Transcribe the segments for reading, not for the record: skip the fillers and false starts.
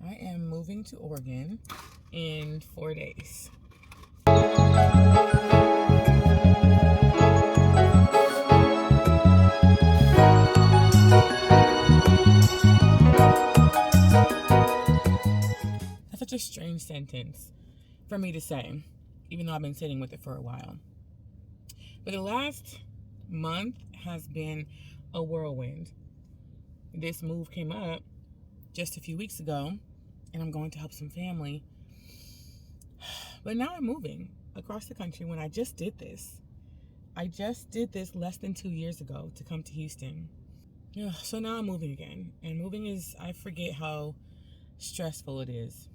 I am moving to Oregon in 4 days. That's such a strange sentence for me to say, even though I've been sitting with it for a while. But the last month has been a whirlwind. This move came up just a few weeks ago, and I'm going to help some family. But now I'm moving across the country when I just did this. I just did this less than 2 years ago to come to Houston. Yeah, so now I'm moving again. And moving is, I forget how stressful it is.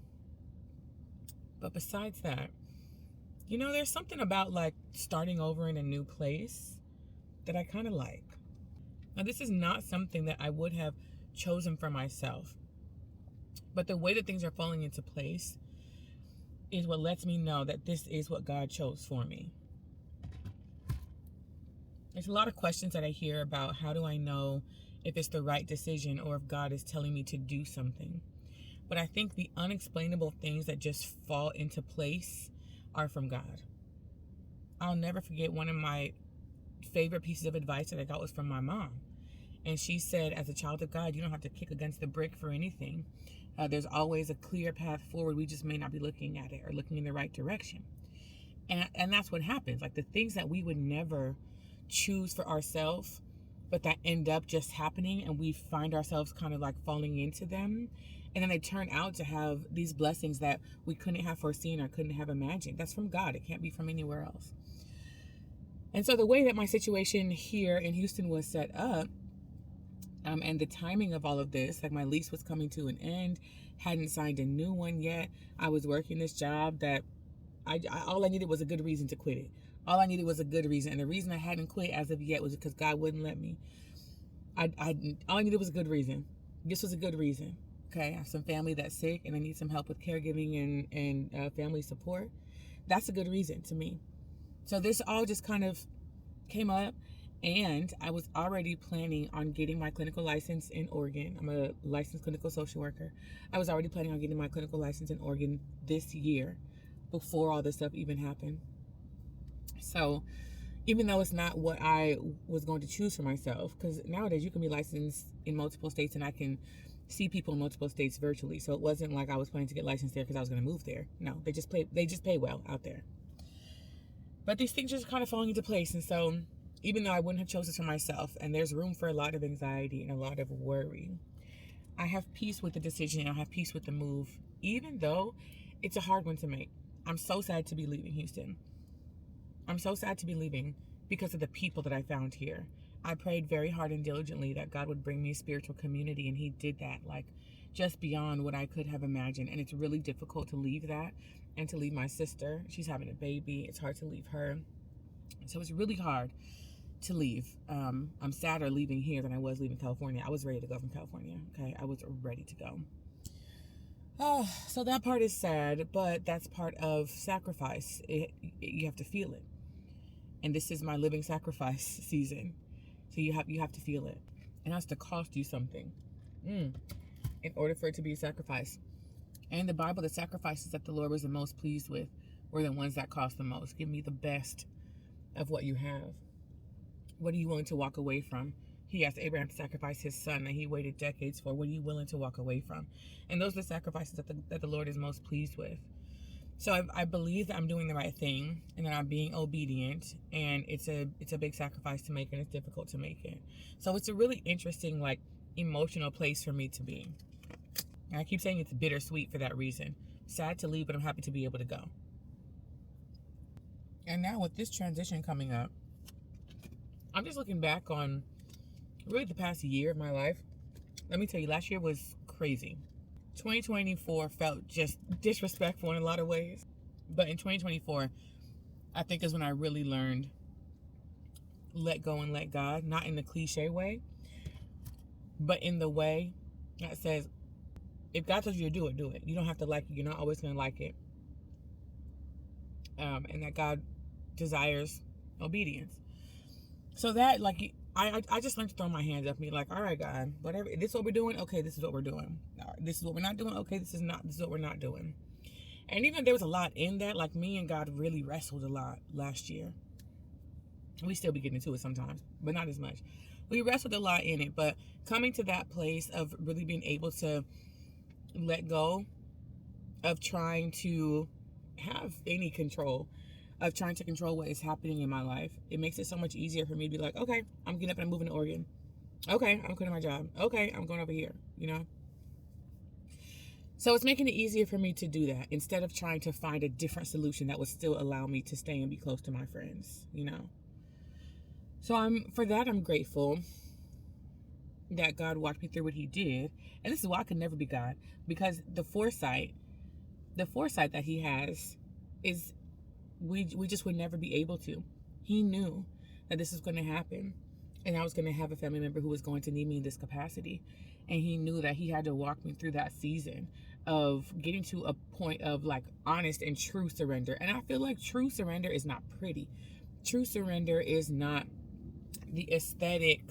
But besides that, there's something about like starting over in a new place that I kind of like. Now, this is not something that I would have chosen for myself. But the way that things are falling into place is what lets me know that this is what God chose for me. There's a lot of questions that I hear about how do I know if it's the right decision or if God is telling me to do something. But I think the unexplainable things that just fall into place are from God. I'll never forget one of my favorite pieces of advice that I got was from my mom. And she said, as a child of God, you don't have to kick against the brick for anything. There's always a clear path forward. We just may not be looking at it or looking in the right direction. And that's what happens. Like the things that we would never choose for ourselves, but that end up just happening and we find ourselves kind of like falling into them. And then they turn out to have these blessings that we couldn't have foreseen or couldn't have imagined. That's from God. It can't be from anywhere else. And so the way that my situation here in Houston was set up, and the timing of all of this, like my lease was coming to an end, hadn't signed a new one yet. I was working this job that all I needed was a good reason to quit it. All I needed was a good reason. And the reason I hadn't quit as of yet was because God wouldn't let me. All I needed was a good reason. This was a good reason. Okay, I have some family that's sick and I need some help with caregiving and family support. That's a good reason to me. So this all just kind of came up, and I was already planning on getting my clinical license in Oregon. I'm a licensed clinical social worker. I was already planning on getting my clinical license in Oregon this year before all this stuff even happened. So even though it's not what I was going to choose for myself, because nowadays you can be licensed in multiple states and I can see people in multiple states virtually. So it wasn't like I was planning to get licensed there because I was going to move there. No, they just pay well out there. But these things are just kind of falling into place. And so even though I wouldn't have chosen this for myself, and there's room for a lot of anxiety and a lot of worry, I have peace with the decision. I have peace with the move, even though it's a hard one to make. I'm so sad to be leaving Houston. I'm so sad to be leaving because of the people that I found here. I prayed very hard and diligently that God would bring me a spiritual community, and he did that, like just beyond what I could have imagined. And it's really difficult to leave that and to leave my sister. She's having a baby. It's hard to leave her. So it's really hard to leave. I'm sadder leaving here than I was leaving California. I was ready to go from California. Okay, I was ready to go. Oh, so that part is sad, but that's part of sacrifice. You have to feel it. And this is my living sacrifice season. So you have to feel it. It has to cost you something in order for it to be a sacrifice. And in the Bible, the sacrifices that the Lord was the most pleased with were the ones that cost the most. Give me the best of what you have. What are you willing to walk away from? He asked Abraham to sacrifice his son that he waited decades for. What are you willing to walk away from? And those are the sacrifices that the Lord is most pleased with. So I believe that I'm doing the right thing and that I'm being obedient, and it's a big sacrifice to make, and it's difficult to make it. So it's a really interesting, like, emotional place for me to be. And I keep saying it's bittersweet for that reason. Sad to leave, but I'm happy to be able to go. And now with this transition coming up, I'm just looking back on really the past year of my life. Let me tell you, last year was crazy. 2024 felt just disrespectful in a lot of ways. But in 2024, I think is when I really learned let go and let God. Not in the cliche way, but in the way that says, if God tells you to do it, do it. You don't have to like it. You're not always going to like it. And that God desires obedience. So that, like, I just learned to throw my hands up and be like, all right, God, whatever. This is what we're doing? Okay, this is what we're doing. All right. This is what we're not doing. Okay, this is what we're not doing. And even there was a lot in that. Like, me and God really wrestled a lot last year. We still be getting into it sometimes, but not as much. We wrestled a lot in it, but coming to that place of really being able to let go of trying to have any control, of trying to control what is happening in my life, it makes it so much easier for me to be like, okay, I'm getting up and I'm moving to Oregon. Okay, I'm quitting my job. Okay, I'm going over here, you know? So it's making it easier for me to do that instead of trying to find a different solution that would still allow me to stay and be close to my friends, you know? So I'm grateful that God walked me through what he did. And this is why I could never be God, because the foresight that he has is we just would never be able to. He knew that this was going to happen, and I was going to have a family member who was going to need me in this capacity. And he knew that he had to walk me through that season of getting to a point of like honest and true surrender. And I feel like true surrender is not pretty. True surrender is not the aesthetic,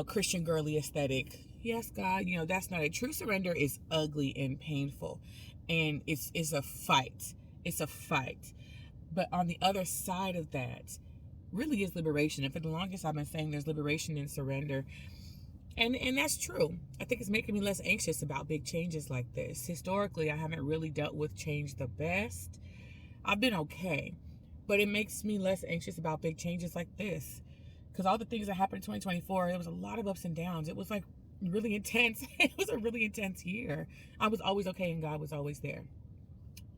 Christian girly aesthetic. Yes, God, that's not it. True surrender is ugly and painful. And it's a fight. It's a fight. But on the other side of that really is liberation. And for the longest I've been saying there's liberation in surrender. And that's true. I think it's making me less anxious about big changes like this. Historically, I haven't really dealt with change the best. I've been okay. But it makes me less anxious about big changes like this. Because all the things that happened in 2024, it was a lot of ups and downs. It was like really intense. It was a really intense year. I was always okay and God was always there.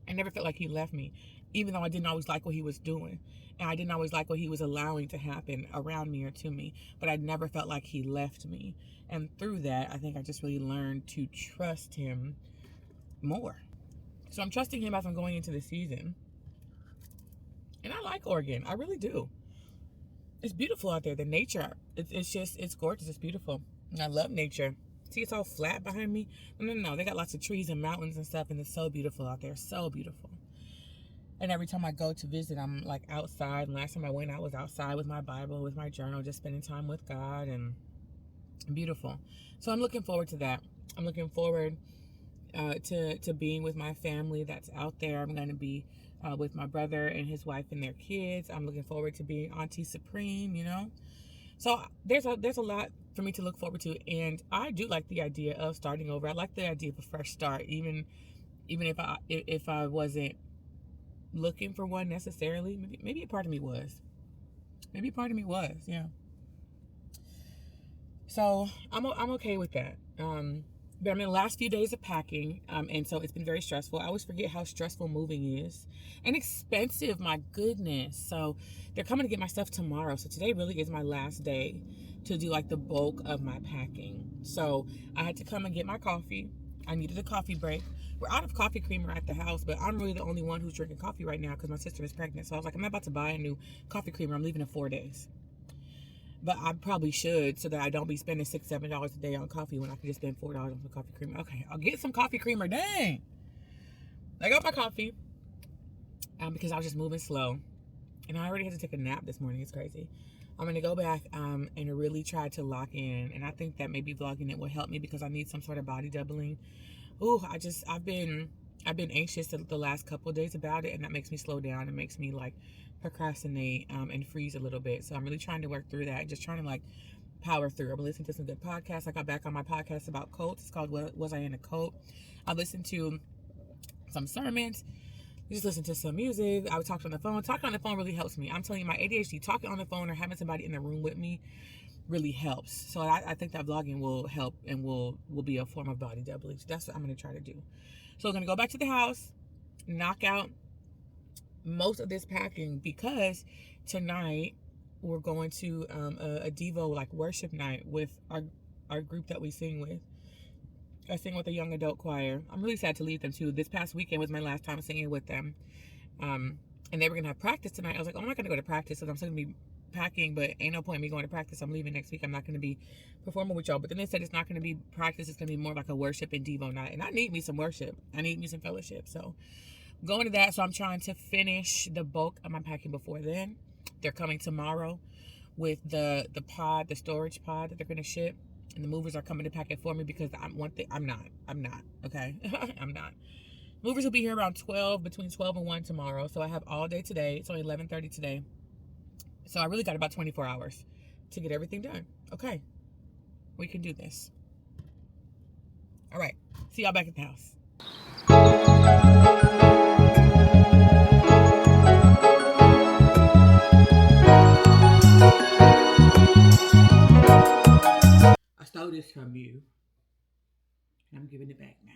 I never felt like he left me, even though I didn't always like what he was doing. And I didn't always like what he was allowing to happen around me or to me. But I never felt like he left me. And through that, I think I just really learned to trust him more. So I'm trusting him as I'm going into the season. And I like Oregon. I really do. It's beautiful out there. The nature, it's gorgeous. It's beautiful. And I love nature. See, it's all flat behind me. No. They got lots of trees and mountains and stuff. And it's so beautiful out there. So beautiful. And every time I go to visit, I'm like outside. And last time I went, I was outside with my Bible, with my journal, just spending time with God, and beautiful. So I'm looking forward to that. I'm looking forward to being with my family that's out there. I'm going to be with my brother and his wife and their kids. I'm looking forward to being Auntie Supreme, So there's a lot for me to look forward to. And I do like the idea of starting over. I like the idea of a fresh start, even if I wasn't looking for one necessarily. Maybe a part of me was. Yeah. So I'm okay with that. But I'm in the last few days of packing, and so it's been very stressful. I always forget how stressful moving is. And expensive, my goodness. So they're coming to get my stuff tomorrow. So today really is my last day to do like the bulk of my packing. So I had to come and get my coffee. I needed a coffee break. We're out of coffee creamer at the house, but I'm really the only one who's drinking coffee right now because my sister is pregnant. So I was like, I'm not about to buy a new coffee creamer. I'm leaving in 4 days. But I probably should, so that I don't be spending $6-7 a day on coffee when I can just spend $4 on some coffee creamer. Okay, I'll get some coffee creamer. Dang. I got my coffee because I was just moving slow. And I already had to take a nap this morning. It's crazy. I'm going to go back and really try to lock in. And I think that maybe vlogging it will help me because I need some sort of body doubling. Ooh, I've been anxious the last couple of days about it, and that makes me slow down. It makes me like procrastinate and freeze a little bit. So I'm really trying to work through that, just trying to like power through. I'm listening to some good podcasts. I got back on my podcast about cults. It's called Was I in a Cult? I listened to some sermons, just listen to some music. I would talk on the phone. Talking on the phone really helps me. I'm telling you, my ADHD, talking on the phone or having somebody in the room with me really helps. So I think that vlogging will help and will be a form of body doubling. So that's what I'm going to try to do. So I'm going to go back to the house, knock out most of this packing, because tonight we're going to a Devo like worship night with our group that we sing with. I sing with a young adult choir. I'm really sad to leave them too. This past weekend was my last time singing with them. And they were going to have practice tonight. I was like, oh, I'm not going to go to practice because I'm still going to be packing, but ain't no point in me going to practice. I'm leaving next week. I'm not going to be performing with y'all. But then they said it's not going to be practice. It's going to be more like a worship and Devo night. And I need me some worship. I need me some fellowship. So going to that. So I'm trying to finish the bulk of my packing before then. They're coming tomorrow with the storage pod that they're going to ship. and the movers are coming to pack it for me because I'm not, okay? I'm not. Movers will be here around 12, between 12 and 1 tomorrow. So I have all day today. It's only 11:30 today. So I really got about 24 hours to get everything done. Okay. We can do this. All right. See y'all back at the house. I stole this from you, and I'm giving it back now.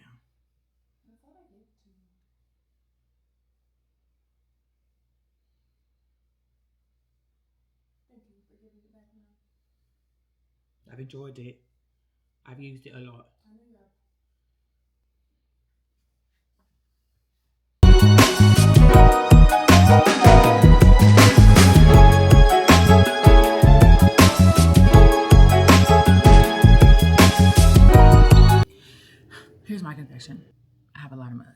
I've enjoyed it. I've used it a lot. Here's my confession. I have a lot of mugs.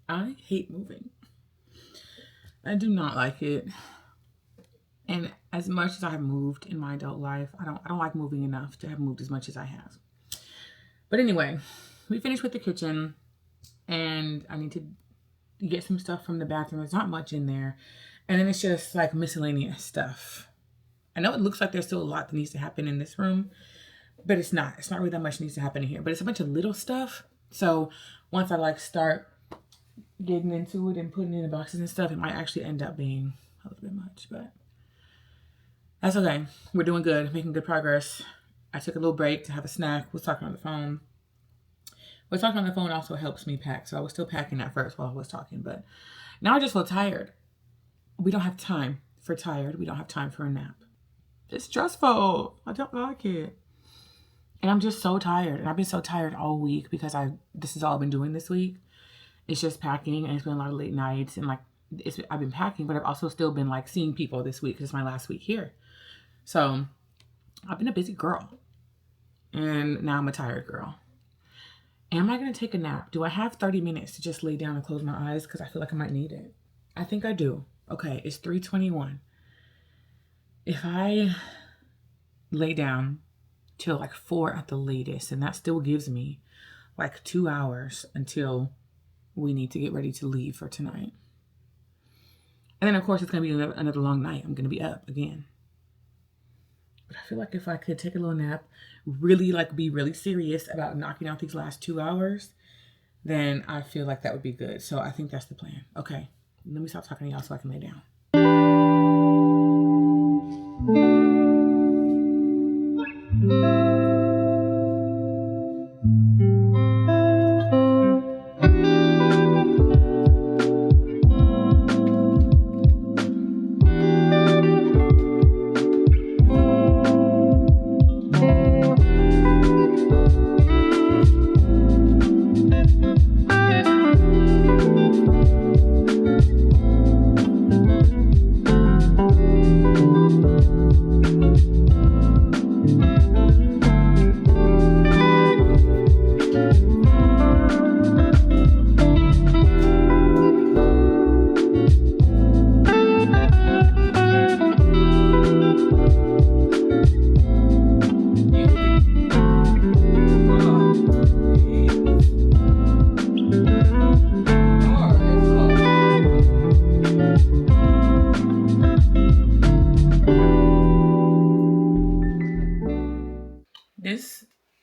I hate moving. I do not like it. And as much as I have moved in my adult life, I don't like moving enough to have moved as much as I have. But anyway, we finished with the kitchen, and I need to get some stuff from the bathroom. There's not much in there. And then it's just like miscellaneous stuff. I know it looks like there's still a lot that needs to happen in this room, but it's not. It's not really that much needs to happen in here. But it's a bunch of little stuff. So once I start getting into it and putting it in the boxes and stuff, it might actually end up being a little bit much, but that's okay. We're doing good, making good progress. I took a little break to have a snack, was talking on the phone. But talking on the phone also helps me pack, so I was still packing at first while I was talking, but now I just feel tired. We don't have time for tired. We don't have time for a nap. It's stressful. I don't like it. And I'm just so tired. And I've been so tired all week because this is all I've been doing this week. It's just packing, and it's been a lot of late nights, and I've been packing, but I've also still been seeing people this week because it's my last week here. So I've been a busy girl, and now I'm a tired girl. Am I going to take a nap? Do I have 30 minutes to just lay down and close my eyes? Because I feel like I might need it. I think I do. Okay, it's 3:21. If I lay down till 4 at the latest, and that still gives me 2 hours until we need to get ready to leave for tonight. And then, of course, it's going to be another long night. I'm going to be up again. But I feel like if I could take a little nap, really be really serious about knocking out these last 2 hours, then I feel like that would be good. So I think that's the plan. Okay, let me stop talking to y'all so I can lay down.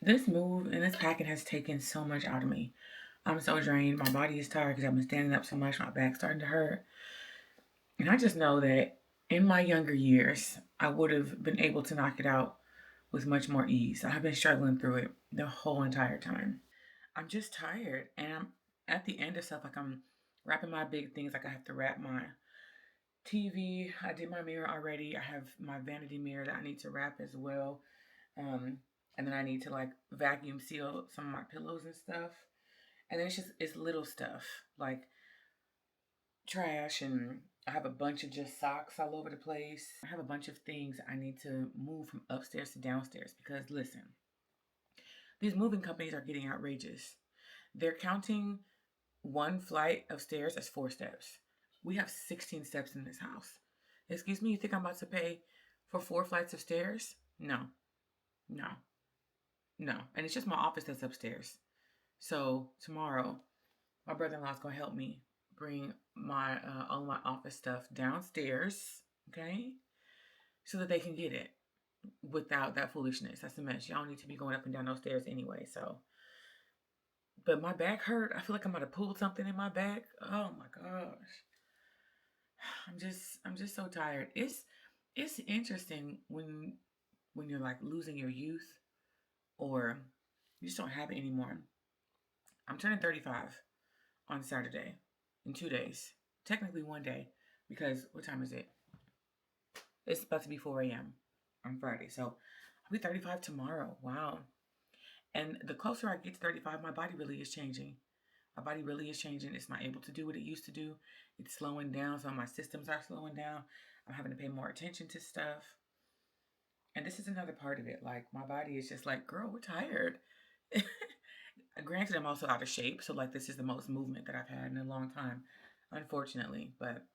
This move and this packing has taken so much out of me. I'm so drained. My body is tired because I've been standing up so much. My back's starting to hurt. And I just know that in my younger years, I would have been able to knock it out with much more ease. I've been struggling through it the whole entire time. I'm just tired. And I'm at the end of stuff. Like I'm wrapping my big things. Like I have to wrap my TV. I did my mirror already. I have my vanity mirror that I need to wrap as well. Um, and then I need to like vacuum seal some of my pillows and stuff. And then it's little stuff like trash, and I have a bunch of just socks all over the place. I have a bunch of things I need to move from upstairs to downstairs because listen, these moving companies are getting outrageous. They're counting one flight of stairs as 4 steps. We have 16 steps in this house. Excuse me, you think I'm about to pay for 4 flights of stairs? No, no, no. And it's just my office that's upstairs. So tomorrow, my brother-in-law is gonna help me bring my all my office stuff downstairs, okay, so that they can get it without that foolishness. That's a mess. Y'all need to be going up and down those stairs anyway. So, but my back hurt. I feel like I'm about to pull something in my back. Oh my gosh, I'm just so tired. It's interesting when you're like losing your youth or you just don't have it anymore. I'm turning 35 on Saturday in 2 days. Technically one day because what time is it? It's about to be 4 a.m. on Friday. So I'll be 35 tomorrow. Wow. And the closer I get to 35, my body really is changing. My body really is changing. It's not able to do what it used to do. It's slowing down. Some of my systems are slowing down. I'm having to pay more attention to stuff. And this is another part of it. Like my body is just like, girl, we're tired. Granted, I'm also out of shape. So like this is the most movement that I've had in a long time, unfortunately. But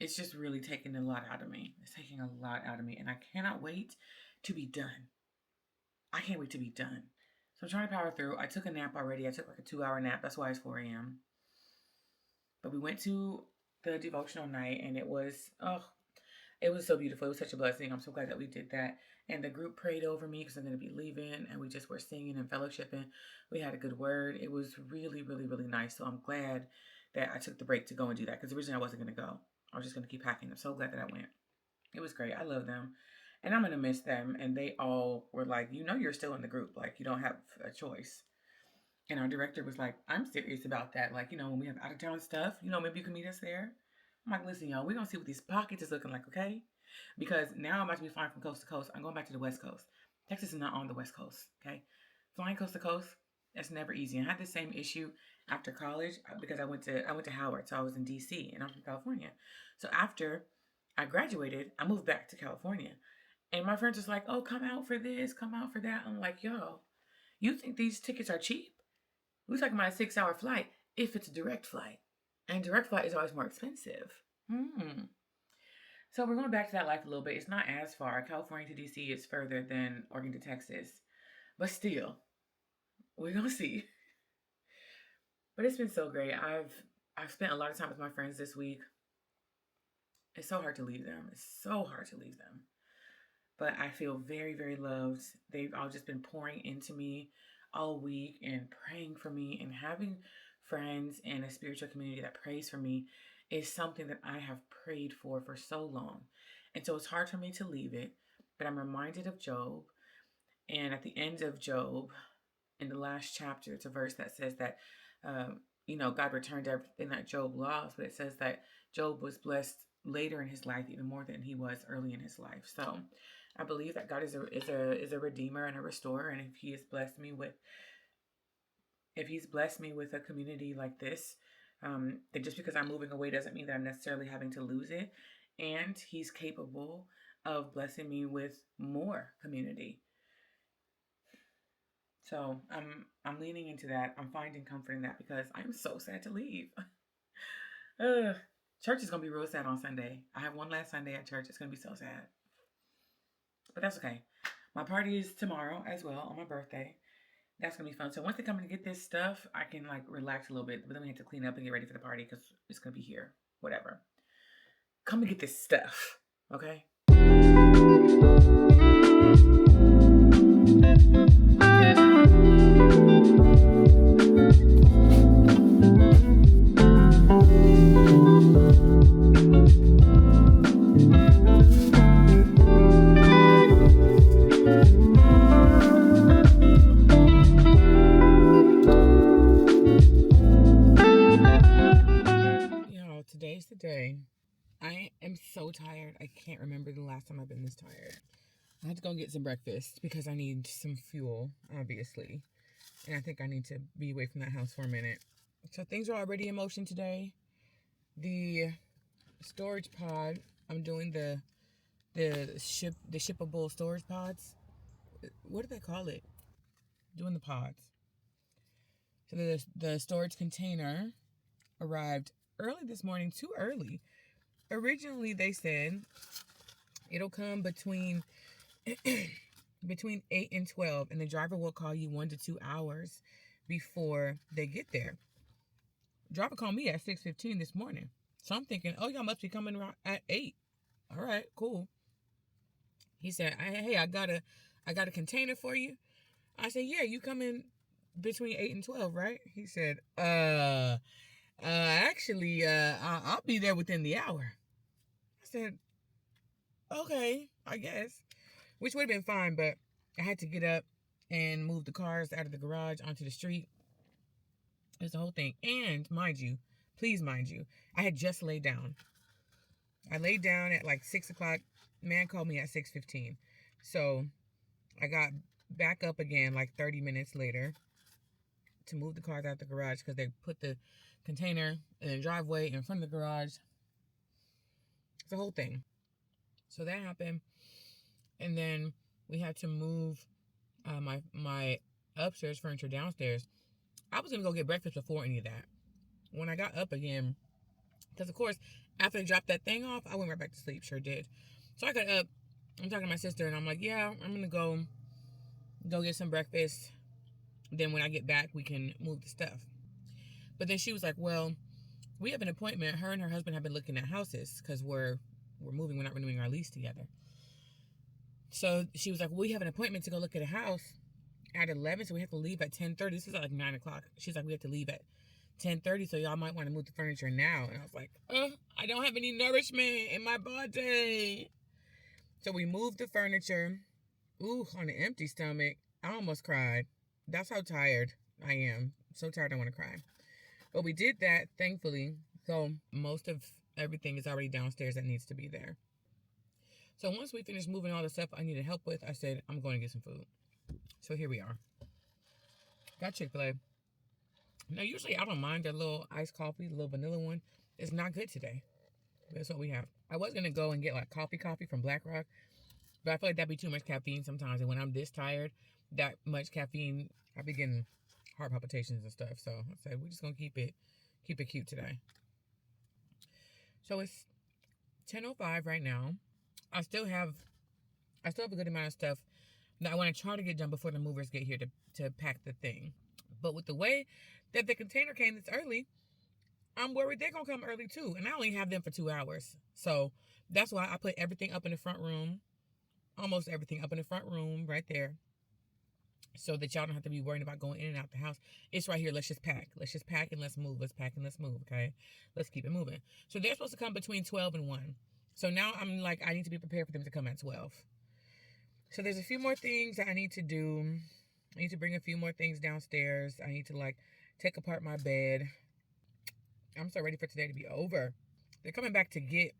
it's just really taking a lot out of me. It's taking a lot out of me. And I cannot wait to be done. I can't wait to be done. So I'm trying to power through. I took a nap already. I took like a 2-hour nap. That's why it's 4 a.m. But we went to the devotional night and it was so beautiful. It was such a blessing. I'm so glad that we did that. And the group prayed over me because I'm going to be leaving. And we just were singing and fellowshipping. We had a good word. It was really, really, really nice. So I'm glad that I took the break to go and do that. Because originally I wasn't going to go. I was just going to keep packing. I'm so glad that I went. It was great. I love them. And I'm going to miss them. And they all were like, you're still in the group. Like, you don't have a choice. And our director was like, I'm serious about that. Like, when we have out of town stuff, maybe you can meet us there. I'm like, listen, y'all, we're going to see what these pockets is looking like, okay? Because now I'm about to be flying from coast to coast. I'm going back to the West Coast. Texas is not on the West Coast, okay? Flying coast to coast, that's never easy. And I had the same issue after college because I went to Howard, so I was in D.C. and I'm from California. So after I graduated, I moved back to California. And my friends was like, oh, come out for this, come out for that. I'm like, yo, you think these tickets are cheap? We're talking about a 6-hour flight if it's a direct flight. And direct flight is always more expensive. So we're going back to that life a little bit. It's not as far. California to DC is further than Oregon to Texas. But still, we're going to see. But it's been so great. I've spent a lot of time with my friends this week. It's so hard to leave them. It's so hard to leave them. But I feel very, very loved. They've all just been pouring into me all week and praying for me, and having friends and a spiritual community that prays for me is something that I have prayed for so long. And so it's hard for me to leave it, but I'm reminded of Job. And at the end of Job, in the last chapter, it's a verse that says that, God returned everything that Job lost, but it says that Job was blessed later in his life even more than he was early in his life. So I believe that God is a redeemer and a restorer, and if He's blessed me with a community like this, then just because I'm moving away doesn't mean that I'm necessarily having to lose it. And He's capable of blessing me with more community. So I'm leaning into that. I'm finding comfort in that because I'm so sad to leave. Church is gonna be real sad on Sunday. I have one last Sunday at church. It's gonna be so sad. But that's okay. My party is tomorrow as well, on my birthday. That's going to be fun. So once they come and get this stuff, I can relax a little bit. But then we have to clean up and get ready for the party because it's going to be here. Whatever. Come and get this stuff. Okay? today's the day. I am so tired. I can't remember the last time I've been this tired. I had to go get some breakfast because I need some fuel, obviously. And I think I need to be away from that house for a minute. So things are already in motion today. The storage pod, I'm doing the shippable storage pods. What do they call it? Doing the pods. So the storage container arrived early this morning, too early. Originally they said it'll come between 8 and 12, and the driver will call you 1 to 2 hours before they get there. Driver called me at 6:15 this morning. So I'm thinking, oh, y'all must be coming around at 8. All right, cool. He said, hey, I got a container for you. I said, yeah, you come in between 8 and 12, right? He said, actually, I'll be there within the hour. I said, okay, I guess. Which would have been fine, but I had to get up and move the cars out of the garage onto the street. It's the whole thing. And please mind you, I had just laid down. I laid down at like 6 o'clock. Man called me at 6:15. So I got back up again like 30 minutes later to move the cars out of the garage because they put the container in the driveway in front of the garage. It's the whole thing. So that happened. And then we had to move my upstairs furniture downstairs. I was going to go get breakfast before any of that. When I got up again, because of course, after I dropped that thing off, I went right back to sleep. Sure did. So I got up. I'm talking to my sister, and I'm like, yeah, I'm going to go get some breakfast. Then when I get back, we can move the stuff. But then she was like, well, we have an appointment. Her and her husband have been looking at houses because we're moving. We're not renewing our lease together. So she was like, we have an appointment to go look at a house at 11, so we have to leave at 10:30. This is at like 9 o'clock. She's like, we have to leave at 10:30, so y'all might want to move the furniture now. And I was like, I don't have any nourishment in my body. So we moved the furniture. Ooh, on an empty stomach. I almost cried. That's how tired I am. So tired I want to cry. But we did that, thankfully. So most of everything is already downstairs that needs to be there. So once we finished moving all the stuff I needed help with, I said, I'm going to get some food. So here we are. Got Chick-fil-A. Now, usually I don't mind their little iced coffee, the little vanilla one. It's not good today. That's what we have. I was going to go and get like coffee from Black Rock, but I feel like that'd be too much caffeine sometimes. And when I'm this tired, that much caffeine, I be getting heart palpitations and stuff. So I said, we're just going to keep it cute today. So it's 10:05 right now. I still have a good amount of stuff that I want to try to get done before the movers get here to pack the thing. But with the way that the container came this early, I'm worried they're going to come early too. And I only have them for 2 hours. So that's why I put everything up in the front room. Almost everything up in the front room right there. So that y'all don't have to be worrying about going in and out the house. It's right here. Let's just pack. Let's just pack and let's move. Let's pack and let's move. Okay? Let's keep it moving. So they're supposed to come between 12 and 1. So now I'm like, I need to be prepared for them to come at 12. So there's a few more things that I need to do. I need to bring a few more things downstairs. I need to like take apart my bed. I'm so ready for today to be over. They're coming back to get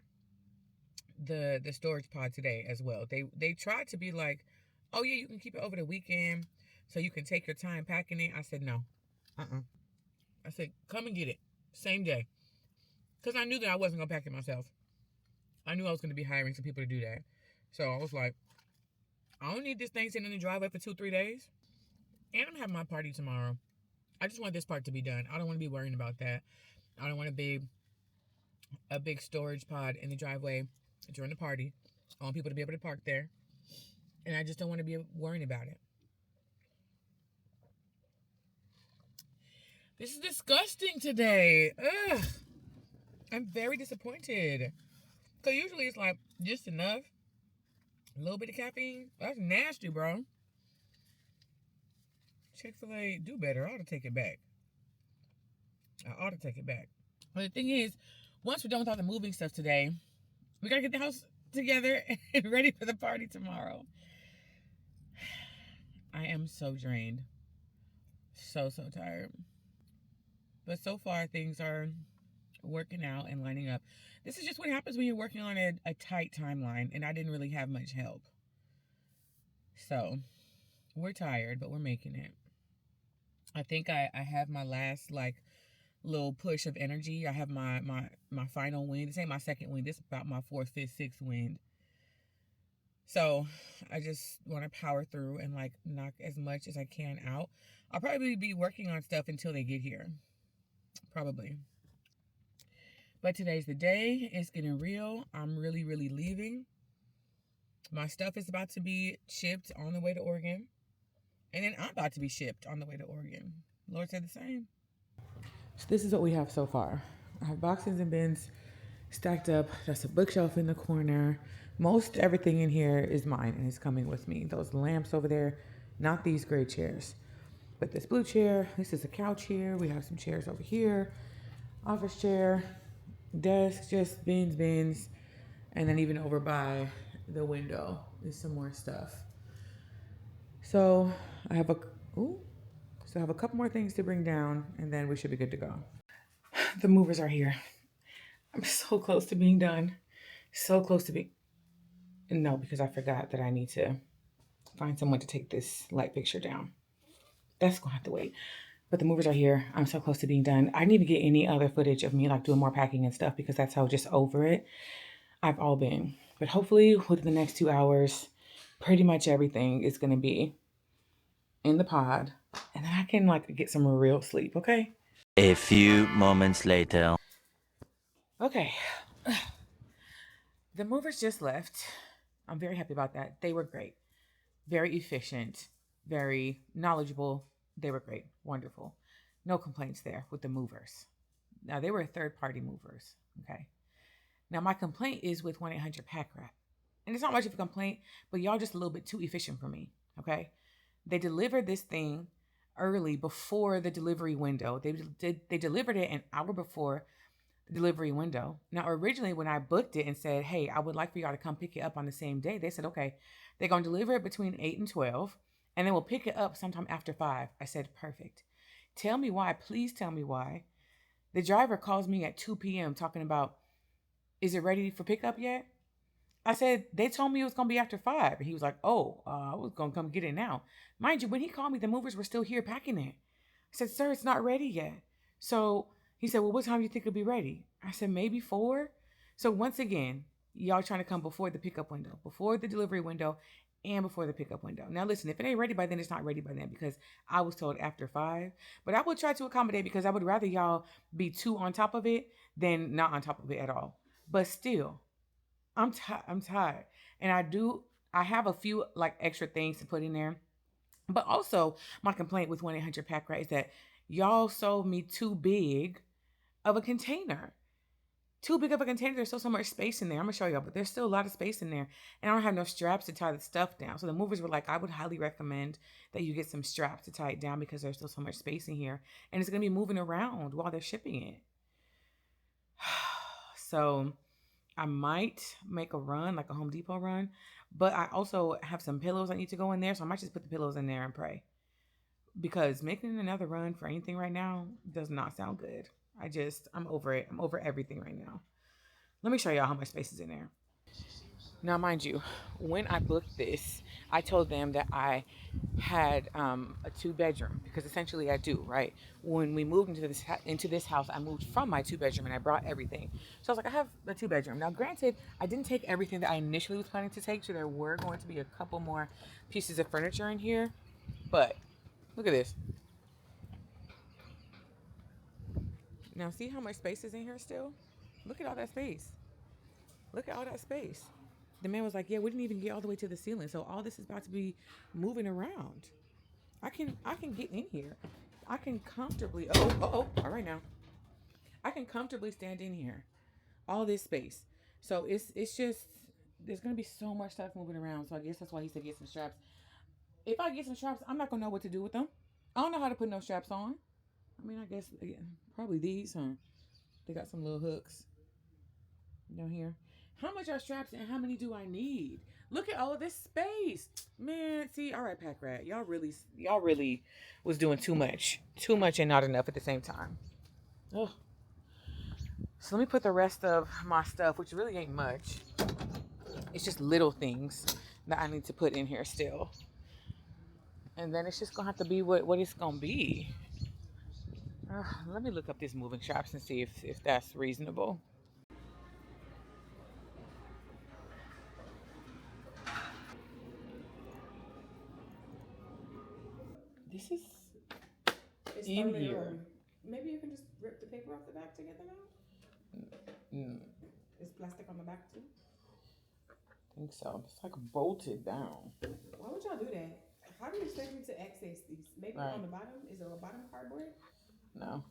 the storage pod today as well. They tried to be like, oh yeah, you can keep it over the weekend so you can take your time packing it. I said no. I said, come and get it. Same day. Because I knew that I wasn't going to pack it myself. I knew I was going to be hiring some people to do that. So I was like, I don't need this thing sitting in the driveway for 2-3 days. And I'm having my party tomorrow. I just want this part to be done. I don't want to be worrying about that. I don't want to be a big storage pod in the driveway during the party. I want people to be able to park there. And I just don't want to be worrying about it. This is disgusting today. Ugh. I'm very disappointed. Because usually it's like just enough. A little bit of caffeine. That's nasty, bro. Chick-fil-A, do better. I ought to take it back. But the thing is, once we're done with all the moving stuff today, we got to get the house together and ready for the party tomorrow. I am so drained. So tired. But so far, things are working out and lining up. This is just what happens when you're working on a tight timeline, and I didn't really have much help. So we're tired, but we're making it. I think I have my last like little push of energy. I have my final wind. This ain't my second wind. This is about my fourth, fifth, sixth wind. So I just want to power through and like knock as much as I can out. I'll probably be working on stuff until they get here. Probably. But today's the day. It's getting real. I'm really, really leaving. My stuff is about to be shipped on the way to Oregon. And then I'm about to be shipped on the way to Oregon. Lord said the same. So this is what we have so far. I have boxes and bins stacked up. That's a bookshelf in the corner. Most everything in here is mine and it's coming with me. Those lamps over there, not these gray chairs. But this blue chair, this is a couch here. We have some chairs over here. Office chair, desk, just bins. And then even over by the window is some more stuff. So I have a couple more things to bring down and then we should be good to go. The movers are here. I'm so close to being done. So close to being... No, because I forgot that I need to find someone to take this light fixture down. That's gonna have to wait. But the movers are here. I'm so close to being done. I need to get any other footage of me like doing more packing and stuff because that's how just over it I've all been. But hopefully within the next 2 hours, pretty much everything is gonna be in the pod. And then I can like get some real sleep, okay? A few moments later. Okay. The movers just left. I'm very happy about that. They were great. Very efficient, very knowledgeable. They were great. Wonderful. No complaints there with the movers. Now, they were third-party movers, okay? Now, my complaint is with 1-800-PACK-RAT. And it's not much of a complaint, but y'all just a little bit too efficient for me, okay? They delivered this thing early before the delivery window. They delivered it an hour before the delivery window. Now, originally, when I booked it and said, hey, I would like for y'all to come pick it up on the same day, they said, okay, they're going to deliver it between 8 and 12, and then we'll pick it up sometime after 5. I said, perfect. Tell me why. Please tell me why. The driver calls me at 2 p.m. talking about, is it ready for pickup yet? I said, they told me it was going to be after 5. And he was like, oh, I was going to come get it now. Mind you, when he called me, the movers were still here packing it. I said, sir, it's not ready yet. So he said, well, what time do you think it'll be ready? I said, maybe 4. So once again, y'all trying to come before the pickup window, before the delivery window, and before the pickup window. Now, listen, if it ain't ready by then, it's not ready by then because I was told after 5. But I will try to accommodate because I would rather y'all be too on top of it than not on top of it at all. But still, I'm tired. And I have a few like extra things to put in there. But also my complaint with 1-800-PACK-RAT is that y'all sold me too big of a container. Too big of a container. There's still so much space in there. I'm gonna show y'all, but there's still a lot of space in there. And I don't have no straps to tie the stuff down. So the movers were like, I would highly recommend that you get some straps to tie it down because there's still so much space in here. And it's gonna be moving around while they're shipping it. So I might make a run, like a Home Depot run, but I also have some pillows I need to go in there. So I might just put the pillows in there and pray. Because making another run for anything right now does not sound good. I'm over it. I'm over everything right now. Let me show y'all how much space is in there. Now, mind you, when I booked this, I told them that I had a 2-bedroom because essentially I do, right? When we moved into this house, I moved from my 2-bedroom and I brought everything. So I was like, I have a 2-bedroom. Now, granted, I didn't take everything that I initially was planning to take, so there were going to be a couple more pieces of furniture in here. But look at this. Now, see how much space is in here still? Look at all that space. Look at all that space. The man was like, yeah, we didn't even get all the way to the ceiling. So all this is about to be moving around. I can get in here. I can comfortably, all right now. I can comfortably stand in here. All this space. So it's just, there's going to be so much stuff moving around. So I guess that's why he said get some straps. If I get some straps, I'm not going to know what to do with them. I don't know how to put no straps on. I mean, I guess probably these, huh? They got some little hooks down here. How much are straps and how many do I need? Look at all of this space. Man, see, all right, PACK-RAT. Y'all really was doing too much. Too much and not enough at the same time. Oh. So let me put the rest of my stuff, which really ain't much. It's just little things that I need to put in here still. And then it's just gonna have to be what it's gonna be. Let me look up these moving straps and see if that's reasonable. This is It's in started here. on. Maybe you can just rip the paper off the back to get them out. Is plastic on the back too? I think so. It's like bolted down. Why would y'all do that? How do you expect me to access these? Maybe Right. on the bottom? Is there a bottom cardboard? No.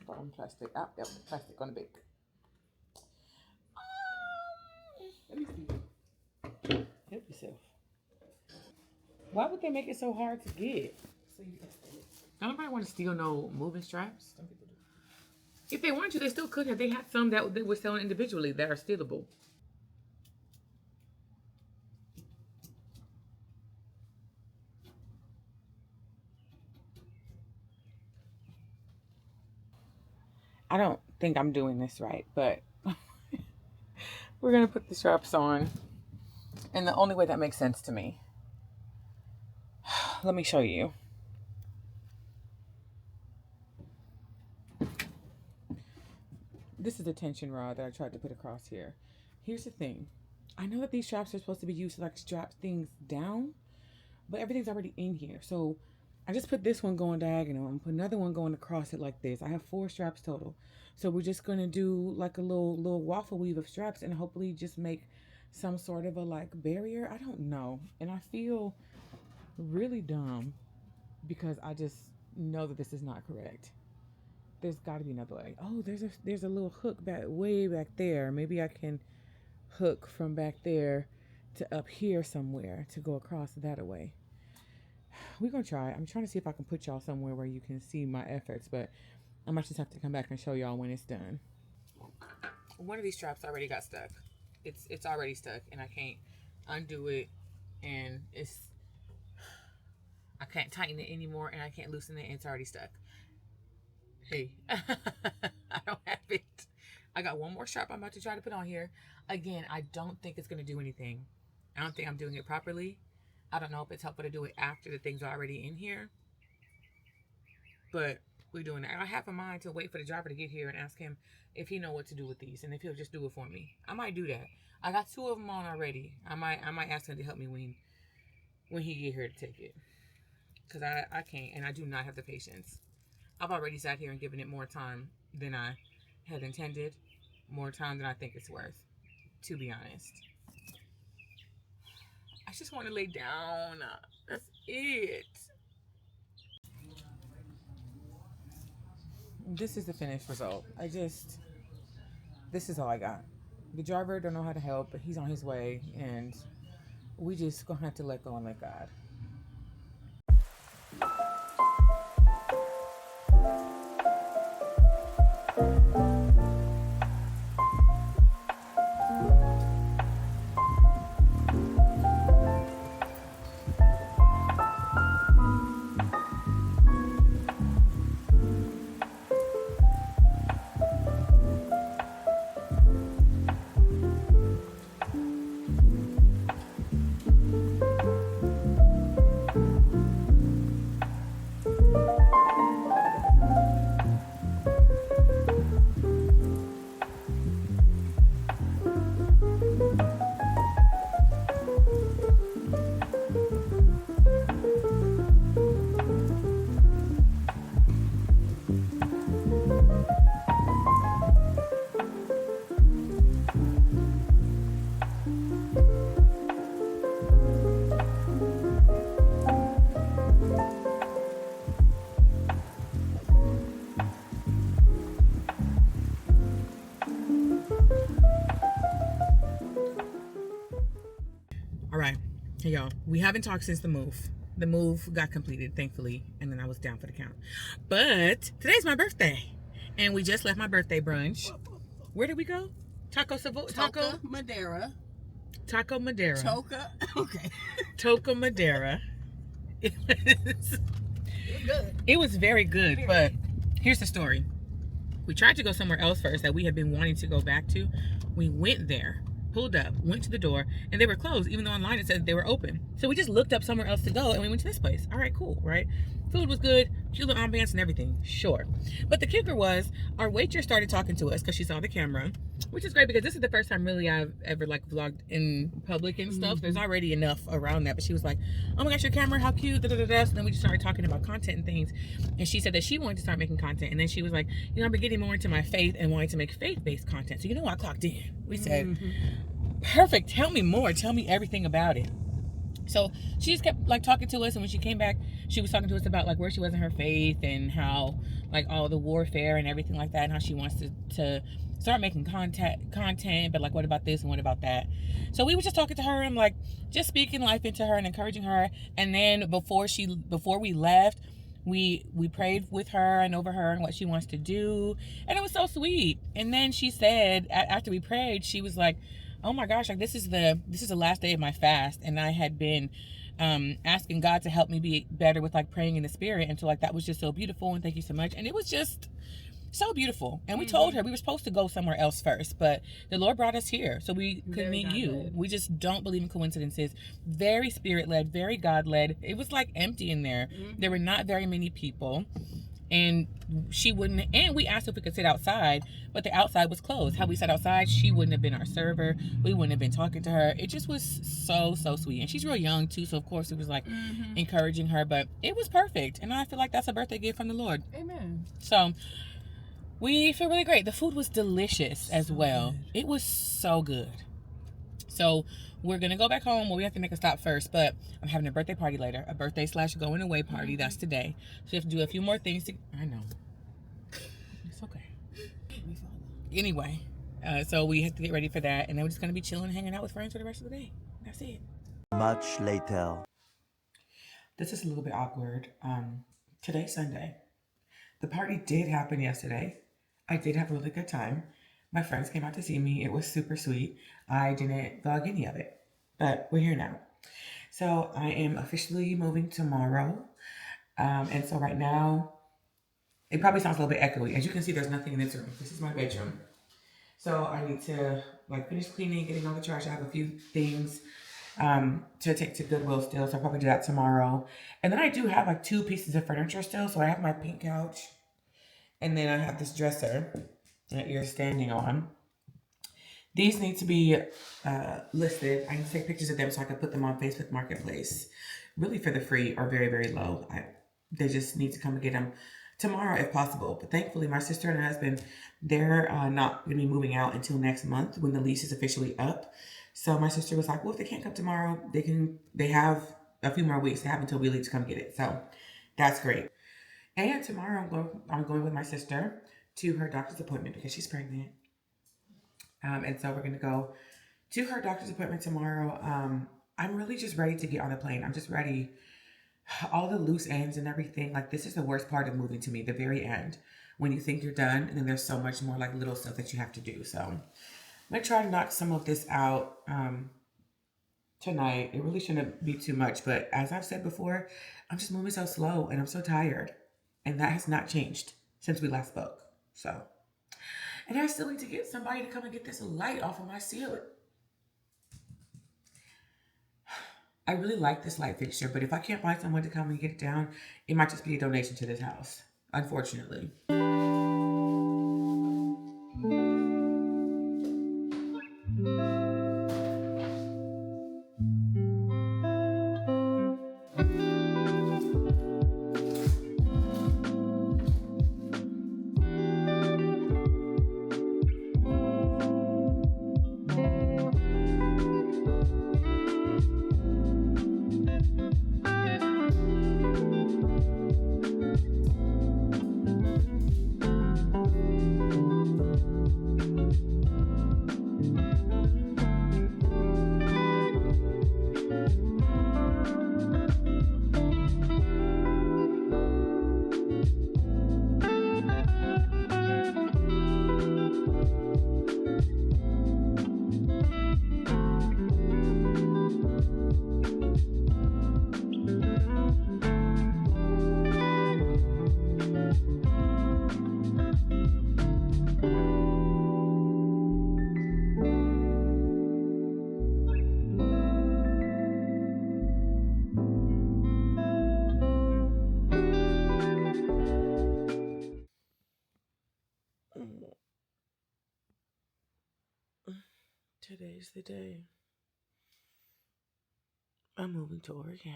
Bottom plastic. Ah, yep, plastic on the back. Let me see. Help yourself. Why would they make it so hard to get? So you can steal it. Nobody want to steal no moving straps. Some people do. If they wanted to, they still could have. They had some that were selling individually that are stealable. I don't think I'm doing this right, but we're going to put the straps on in the only way that makes sense to me. Let me show you. This is the tension rod that I tried to put across here. Here's the thing. I know that these straps are supposed to be used to like strap things down, but everything's already in here. So I just put this one going diagonal and put another one going across it like this. I have 4 straps total. So we're just gonna do like a little waffle weave of straps and hopefully just make some sort of a like barrier. I don't know. And I feel really dumb because I just know that this is not correct. There's got to be another way. Oh, there's a little hook way back there. Maybe I can hook from back there to up here somewhere to go across that way. We're gonna try. I'm trying to see if I can put y'all somewhere where you can see my efforts, but I might just have to come back and show y'all when it's done. One of these straps already got stuck. It's already stuck and I can't undo it, and I can't tighten it anymore and I can't loosen it and it's already stuck. Hey, I don't have it. I got one more strap I'm about to try to put on here. Again, I don't think it's going to do anything. I don't think I'm doing it properly. I don't know if it's helpful to do it after the things are already in here. But we're doing it. I have in mind to wait for the driver to get here and ask him if he know what to do with these and if he'll just do it for me. I might do that. I got 2 of them on already. I might ask him to help me when he get here to take it. Because I can't and I do not have the patience. I've already sat here and given it more time than I had intended. More time than I think it's worth, to be honest. I just want to lay down. That's it. This is the finished result. This is all I got. The driver don't know how to help, but he's on his way, and we just gonna have to let go and let God. All right, hey y'all, we haven't talked since the move. The move got completed, thankfully, and then I was down for the count. But today's my birthday, and we just left my birthday brunch. Where did we go? Taco Madeira. Taco Madeira. Toca. Okay. Toca Madeira. It was It's good. It was very good, but here's the story. We tried to go somewhere else first that we had been wanting to go back to. We went there, pulled up, went to the door, and they were closed, even though online it said they were open. So we just looked up somewhere else to go, and we went to this place. All right, cool, right? Food was good, cute little ambiance and everything, sure. But the kicker was, our waitress started talking to us because she saw the camera, which is great because this is the first time really I've ever like vlogged in public and stuff. There's already enough around that, but she was like, oh my gosh, your camera, how cute, da da da da. So then we just started talking about content and things, and she said that she wanted to start making content, and then she was like, you know, I've been getting more into my faith and wanting to make faith-based content. So you know, I clocked in. We said, perfect, tell me more, tell me everything about it. So she just kept like talking to us, and when she came back, she was talking to us about like where she was in her faith and how like all the warfare and everything like that, and how she wants to start making content, but like what about this and what about that. So we were just talking to her and like just speaking life into her and encouraging her. And then before we left, we prayed with her and over her and what she wants to do, and it was so sweet. And then she said after we prayed, she was like, oh my gosh, like this is the last day of my fast, and I had been asking God to help me be better with like praying in the spirit, and so like that was just so beautiful, and thank you so much. And it was just so beautiful. And we told her we were supposed to go somewhere else first, but the Lord brought us here so we could meet you. We just don't believe in coincidences. Very spirit-led, very God-led. It was like empty in there. There were not very many people, and we asked if we could sit outside, but the outside was closed. Had we sat outside, she wouldn't have been our server. We wouldn't have been talking to her. It just was so sweet. And she's real young too, so of course it was like encouraging her, but it was perfect. And I feel like that's a birthday gift from the Lord. Amen. So we feel really great. The food was delicious as well. It was so good. So we're gonna go back home. Well, we have to make a stop first, but I'm having a birthday party later. A birthday / going away party. That's today. So we have to do a few more things. I know. It's okay. Anyway, so we have to get ready for that, and then we're just gonna be chilling, hanging out with friends for the rest of the day. That's it. Much later. This is a little bit awkward. Today's Sunday. The party did happen yesterday. I did have a really good time. My friends came out to see me. It was super sweet. I didn't vlog any of it, but we're here now. So I am officially moving tomorrow. And so right now, it probably sounds a little bit echoey. As you can see, there's nothing in this room. This is my bedroom. So I need to like finish cleaning, getting all the trash. I have a few things to take to Goodwill still. So I'll probably do that tomorrow. And then I do have like 2 pieces of furniture still. So I have my pink couch, and then I have this dresser that you're standing on. These need to be listed. I need to take pictures of them so I can put them on Facebook Marketplace, really for the free or very, very low. They just need to come and get them tomorrow if possible. But thankfully, my sister and her husband, they're not going to be moving out until next month when the lease is officially up. So my sister was like, well, if they can't come tomorrow, they have a few more weeks. They have until we leave to come get it. So that's great. And tomorrow I'm going with my sister to her doctor's appointment because she's pregnant. And so we're going to go to her doctor's appointment tomorrow. I'm really just ready to get on the plane. I'm just ready. All the loose ends and everything. Like, this is the worst part of moving to me, the very end. When you think you're done, and then there's so much more like little stuff that you have to do. So I'm going to try to knock some of this out tonight. It really shouldn't be too much. But as I've said before, I'm just moving so slow and I'm so tired. And that has not changed since we last spoke. So, and I still need to get somebody to come and get this light off of my ceiling. I really like this light fixture, but if I can't find someone to come and get it down, it might just be a donation to this house, unfortunately. Today's the day. I'm moving to Oregon.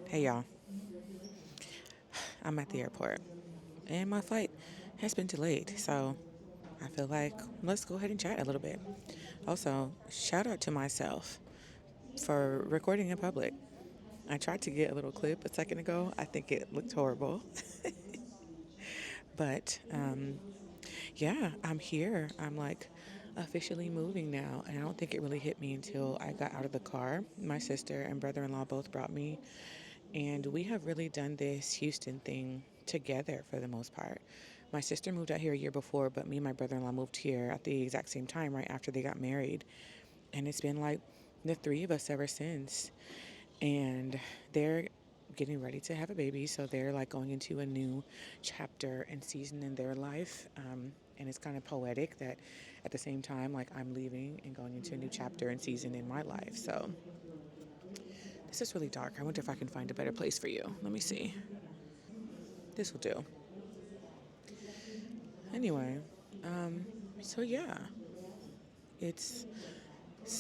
Hey y'all, I'm at the airport and my flight has been delayed, so I feel like let's go ahead and chat a little bit. Also, shout out to myself for recording in public. I tried to get a little clip a second ago. I think it looked horrible. But yeah, I'm here. I'm like officially moving now. And I don't think it really hit me until I got out of the car. My sister and brother in law both brought me. And we have really done this Houston thing together for the most part. My sister moved out here a year before, but me and my brother in law moved here at the exact same time, right after they got married. And it's been like the three of us ever since. And they're getting ready to have a baby, so they're like going into a new chapter and season in their life. And it's kind of poetic that at the same time, like I'm leaving and going into a new chapter and season in my life. So this is really dark. I wonder if I can find a better place for you. Let me see. This will do. Anyway, so yeah, it's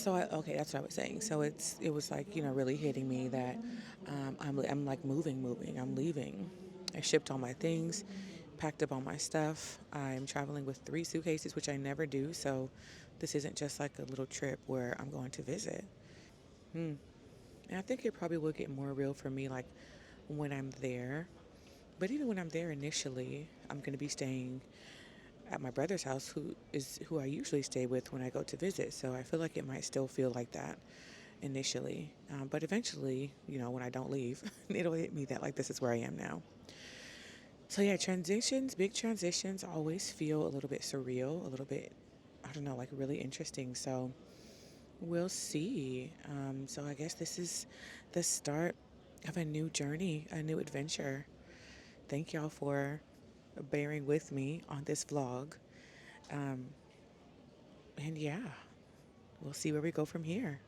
okay. That's what I was saying. So it was like really hitting me that I'm like moving. I'm leaving. I shipped all my things, packed up all my stuff. I'm traveling with 3 suitcases, which I never do. So this isn't just like a little trip where I'm going to visit. And I think it probably will get more real for me like when I'm there. But even when I'm there initially, I'm going to be staying at my brother's house, who I usually stay with when I go to visit. So I feel like it might still feel like that initially, but eventually, when I don't leave, it'll hit me that like this is where I am now. So yeah, transitions, big transitions, always feel a little bit surreal, a little bit, I don't know, like really interesting. So we'll see. So I guess this is the start of a new journey, a new adventure. Thank y'all for bearing with me on this vlog. And yeah, we'll see where we go from here.